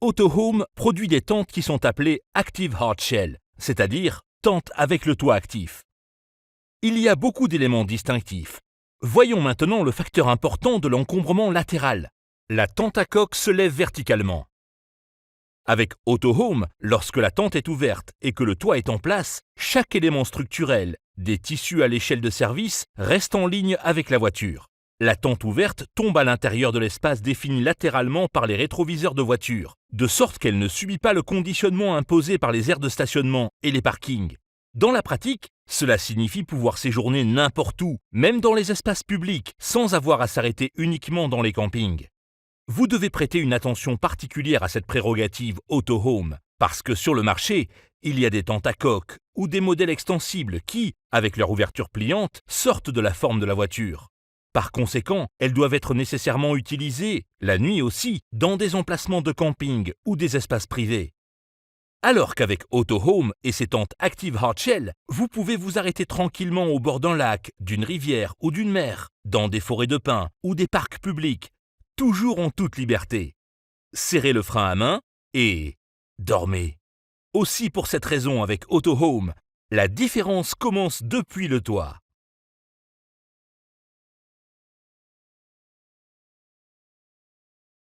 Autohome produit des tentes qui sont appelées Active Hard Shell, c'est-à-dire tentes avec le toit actif. Il y a beaucoup d'éléments distinctifs. Voyons maintenant le facteur important de l'encombrement latéral. La tente à coque se lève verticalement. Avec Autohome, lorsque la tente est ouverte et que le toit est en place, chaque élément structurel, des tissus à l'échelle de service, reste en ligne avec la voiture. La tente ouverte tombe à l'intérieur de l'espace défini latéralement par les rétroviseurs de voiture, de sorte qu'elle ne subit pas le conditionnement imposé par les aires de stationnement et les parkings. Dans la pratique, cela signifie pouvoir séjourner n'importe où, même dans les espaces publics, sans avoir à s'arrêter uniquement dans les campings. Vous devez prêter une attention particulière à cette prérogative Autohome, parce que sur le marché, il y a des tentes à coque ou des modèles extensibles qui, avec leur ouverture pliante, sortent de la forme de la voiture. Par conséquent, elles doivent être nécessairement utilisées, la nuit aussi, dans des emplacements de camping ou des espaces privés. Alors qu'avec Autohome et ses tentes Active Hard Shell, vous pouvez vous arrêter tranquillement au bord d'un lac, d'une rivière ou d'une mer, dans des forêts de pins ou des parcs publics, toujours en toute liberté. Serrez le frein à main et dormez. Aussi pour cette raison avec Autohome, la différence commence depuis le toit.